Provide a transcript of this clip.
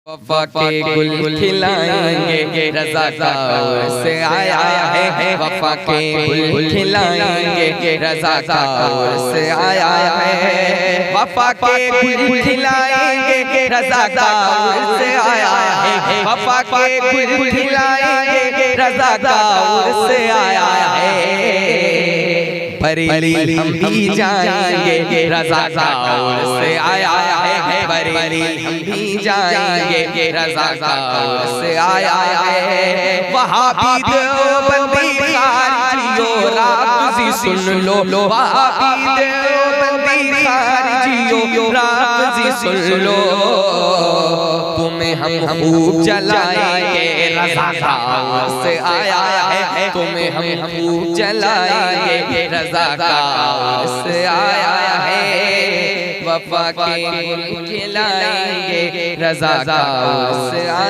वफा के गुल खिलाएंगे रज़ा का से आया है। वफा के गुल खिलाएंगे रज़ा का से आया है। वफा के गुल खिलाएंगे रज़ा का से आया है। वफा के गुल खिलाएंगे रज़ा का से आया है। बरेली हम भी जाएंगे रज़ा का से आया है। बरेली हम भी जाएंगे रज़ा का से आया है। वहाबी देवबंदी खारिजियो राज़ी सुन लो। वहाबी देवबंदी खारिजियो राज़ी सुन लो। तुम्हें हम खूब जलाएंगे रज़ा का से आया है। तुम्हें हम खूब जलाएंगे रज़ा का से आया है। वफा के गुल खिलाएंगे रज़ा का से आया